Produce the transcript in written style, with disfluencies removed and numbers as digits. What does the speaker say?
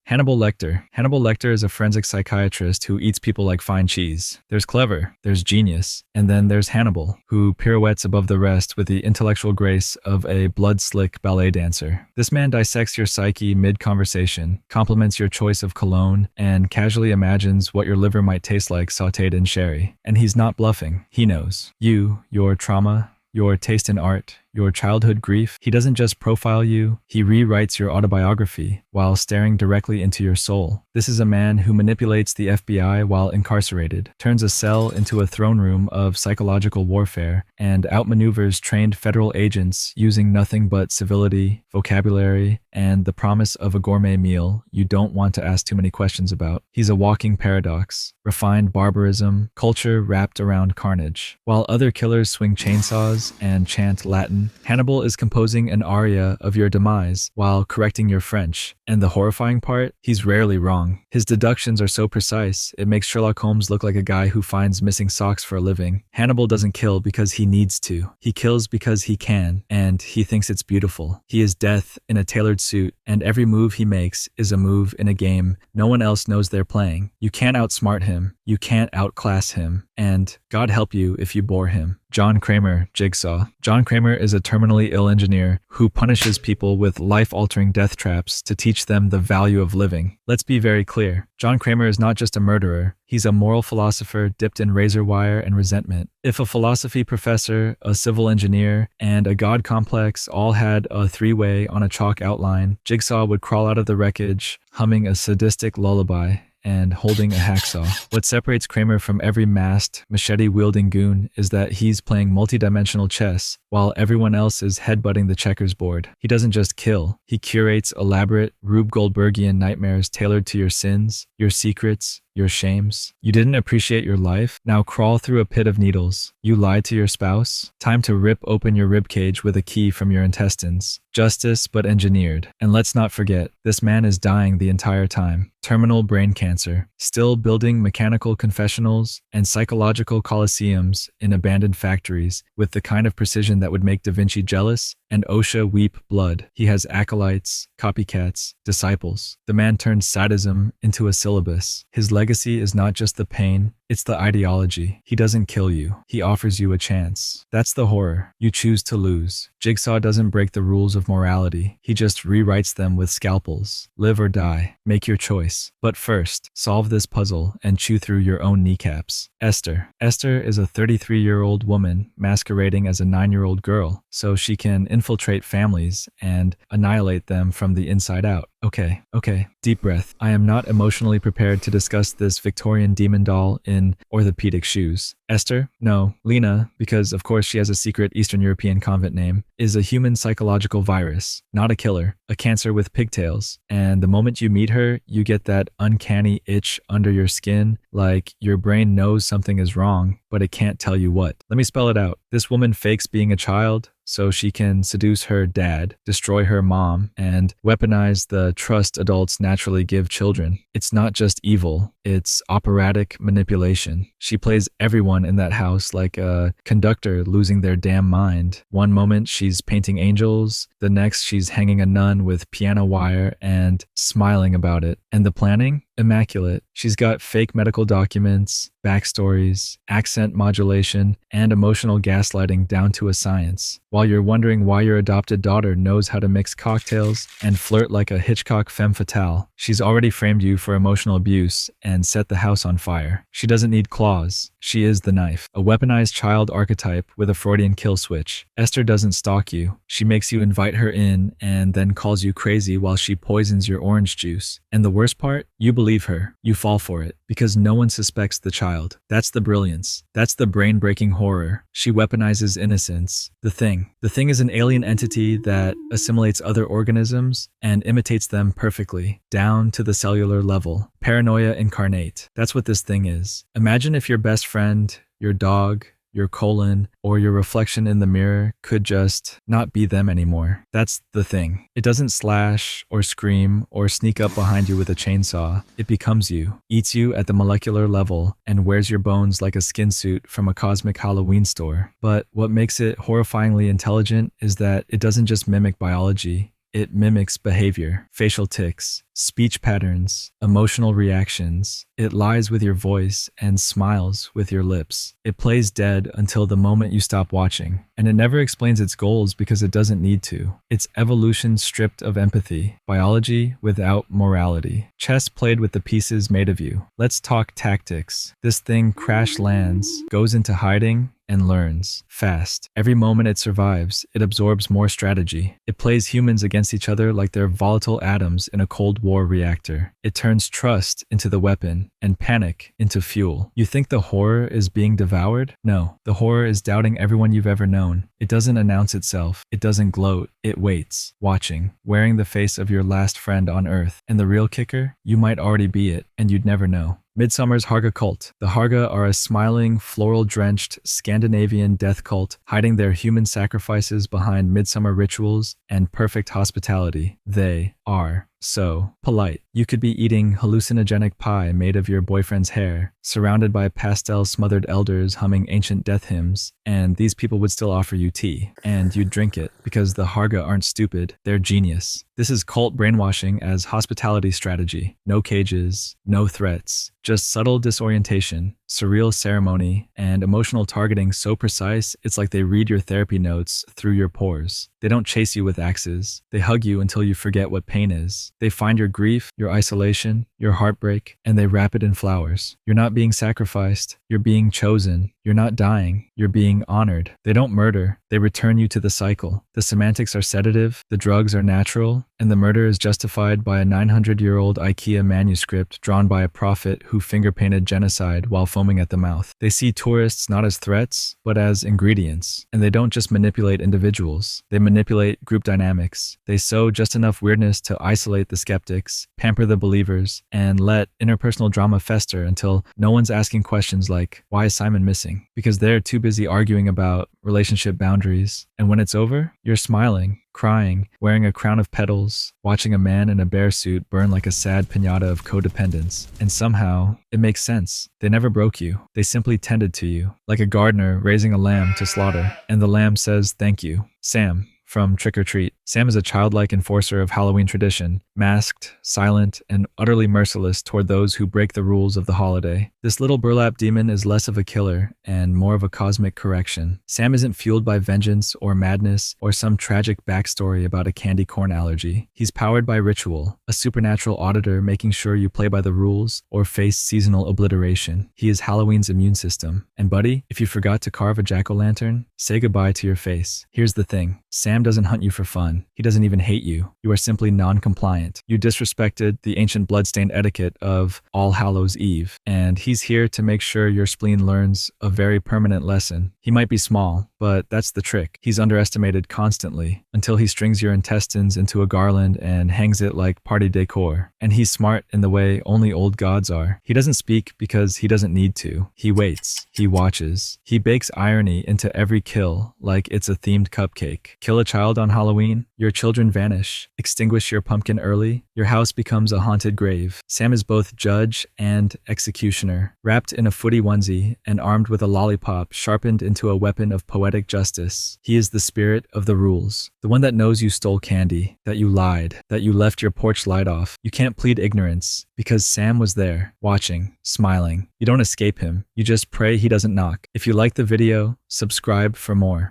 Hannibal Lecter. Hannibal Lecter is a forensic psychiatrist who eats people like fine cheese. There's clever, there's genius, and then there's Hannibal, who pirouettes above the rest with the intellectual grace of a blood-slick ballet dancer. This man dissects your psyche mid-conversation, compliments your choice of cologne, and casually imagines what your liver might taste like sautéed in sherry. And he's not bluffing. He knows. You, your trauma, your taste in art, your childhood grief. He doesn't just profile you, he rewrites your autobiography while staring directly into your soul. This is a man who manipulates the FBI while incarcerated, turns a cell into a throne room of psychological warfare, and outmaneuvers trained federal agents using nothing but civility, vocabulary, and the promise of a gourmet meal you don't want to ask too many questions about. He's a walking paradox, refined barbarism, culture wrapped around carnage. While other killers swing chainsaws and chant Latin, Hannibal is composing an aria of your demise while correcting your French. And the horrifying part? He's rarely wrong. His deductions are so precise, it makes Sherlock Holmes look like a guy who finds missing socks for a living. Hannibal doesn't kill because he needs to. He kills because he can, and he thinks it's beautiful. He is death in a tailored suit, and every move he makes is a move in a game no one else knows they're playing. You can't outsmart him, you can't outclass him, and God help you if you bore him. John Kramer, Jigsaw. John Kramer is a terminally ill engineer who punishes people with life-altering death traps to teach them the value of living. Let's be very clear. John Kramer is not just a murderer. He's a moral philosopher dipped in razor wire and resentment. If a philosophy professor, a civil engineer, and a god complex all had a three-way on a chalk outline, Jigsaw would crawl out of the wreckage, humming a sadistic lullaby and holding a hacksaw. What separates Kramer from every masked, machete-wielding goon is that he's playing multidimensional chess while everyone else is headbutting the checkers board. He doesn't just kill, he curates elaborate, Rube Goldbergian nightmares tailored to your sins, your secrets, your shames. You didn't appreciate your life? Now crawl through a pit of needles. You lied to your spouse? Time to rip open your ribcage with a key from your intestines. Justice, but engineered. And let's not forget, this man is dying the entire time. Terminal brain cancer. Still building mechanical confessionals and psychological coliseums in abandoned factories with the kind of precision that would make Da Vinci jealous and OSHA weep blood. He has acolytes, copycats, disciples. The man turned sadism into a syllabus. His legacy is not just the pain, it's the ideology. He doesn't kill you. He offers you a chance. That's the horror. You choose to lose. Jigsaw doesn't break the rules of morality. He just rewrites them with scalpels. Live or die. Make your choice. But first, solve this puzzle and chew through your own kneecaps. Esther. Esther is a 33-year-old woman masquerading as a 9-year-old girl, so she can infiltrate families and annihilate them from the inside out. Okay. Deep breath. I am not emotionally prepared to discuss this Victorian demon doll in orthopedic shoes. Esther? No. Lena, because of course she has a secret Eastern European convent name, is a human psychological virus, not a killer, a cancer with pigtails. And the moment you meet her, you get that uncanny itch under your skin, like your brain knows something is wrong, but it can't tell you what. Let me spell it out. This woman fakes being a child so she can seduce her dad, destroy her mom, and weaponize the trust adults naturally give children. It's not just evil, it's operatic manipulation. She plays everyone in that house like a conductor losing their damn mind. One moment she's painting angels, the next she's hanging a nun with piano wire and smiling about it. And the planning? Immaculate. She's got fake medical documents, backstories, accent modulation, and emotional gaslighting down to a science. While you're wondering why your adopted daughter knows how to mix cocktails and flirt like a Hitchcock femme fatale, she's already framed you for emotional abuse and set the house on fire. She doesn't need claws. She is the knife, a weaponized child archetype with a Freudian kill switch. Esther doesn't stalk you. She makes you invite her in and then calls you crazy while she poisons your orange juice. And the worst part? You believe her. You fall for it because no one suspects the child. That's the brilliance. That's the brain-breaking horror. She weaponizes innocence. The Thing is an alien entity that assimilates other organisms and imitates them perfectly, down to the cellular level. Paranoia incarnate. That's what this thing is. Imagine if your best friend, your dog, your colon, or your reflection in the mirror could just not be them anymore. That's the thing. It doesn't slash or scream or sneak up behind you with a chainsaw. It becomes you, eats you at the molecular level, and wears your bones like a skin suit from a cosmic Halloween store. But what makes it horrifyingly intelligent is that it doesn't just mimic biology. It mimics behavior, facial tics, speech patterns, emotional reactions. It lies with your voice and smiles with your lips. It plays dead until the moment you stop watching, and it never explains its goals because it doesn't need to. It's evolution stripped of empathy, biology without morality, chess played with the pieces made of you. Let's talk tactics. This thing crash lands, goes into hiding, and learns fast. Every moment it survives, it absorbs more strategy. It plays humans against each other like they're volatile atoms in a Cold War reactor. It turns trust into the weapon and panic into fuel. You think the horror is being devoured? No, the horror is doubting everyone you've ever known. It doesn't announce itself. It doesn't gloat. It waits, watching, wearing the face of your last friend on Earth. And the real kicker? You might already be it, and you'd never know. Midsommar's Harga cult. The Harga are a smiling, floral-drenched Scandinavian death cult, hiding their human sacrifices behind midsummer rituals and perfect hospitality. They are so polite. You could be eating hallucinogenic pie made of your boyfriend's hair, surrounded by pastel-smothered elders humming ancient death hymns, and these people would still offer you tea, and you'd drink it because the Harga aren't stupid, they're genius. This is cult brainwashing as hospitality strategy. No cages, no threats, just subtle disorientation, surreal ceremony, and emotional targeting so precise it's like they read your therapy notes through your pores. They don't chase you with axes. They hug you until you forget what pain is. They find your grief, your isolation, your heartbreak, and they wrap it in flowers. You're not being sacrificed. You're being chosen. You're not dying. You're being honored. They don't murder. They return you to the cycle. The semantics are sedative, the drugs are natural, and the murder is justified by a 900-year-old IKEA manuscript drawn by a prophet who finger-painted genocide while foaming at the mouth. They see tourists not as threats, but as ingredients. And they don't just manipulate individuals. They manipulate group dynamics. They sow just enough weirdness to isolate the skeptics, pamper the believers, and let interpersonal drama fester until no one's asking questions like, why is Simon missing? Because they're too busy arguing about relationship boundaries. And when it's over, you're smiling, crying, wearing a crown of petals, watching a man in a bear suit burn like a sad piñata of codependence. And somehow, it makes sense. They never broke you. They simply tended to you, like a gardener raising a lamb to slaughter. And the lamb says, thank you. Sam, from Trick or Treat. Sam is a childlike enforcer of Halloween tradition, masked, silent, and utterly merciless toward those who break the rules of the holiday. This little burlap demon is less of a killer and more of a cosmic correction. Sam isn't fueled by vengeance or madness or some tragic backstory about a candy corn allergy. He's powered by ritual, a supernatural auditor making sure you play by the rules or face seasonal obliteration. He is Halloween's immune system. And buddy, if you forgot to carve a jack-o'-lantern, say goodbye to your face. Here's the thing. Sam doesn't hunt you for fun. He doesn't even hate you. You are simply non-compliant. You disrespected the ancient bloodstained etiquette of All Hallows Eve, and he's here to make sure your spleen learns a very permanent lesson. He might be small, but that's the trick. He's underestimated constantly until he strings your intestines into a garland and hangs it like party decor. And he's smart in the way only old gods are. He doesn't speak because he doesn't need to. He waits. He watches. He bakes irony into every kill like it's a themed cupcake. Kill a child on Halloween, your children vanish. Extinguish your pumpkin early, your house becomes a haunted grave. Sam is both judge and executioner, wrapped in a footy onesie and armed with a lollipop sharpened into a weapon of poetic justice. He is the spirit of the rules, the one that knows you stole candy, that you lied, that you left your porch light off. You can't plead ignorance because Sam was there, watching, smiling. You don't escape him. You just pray he doesn't knock. If you like the video, subscribe for more.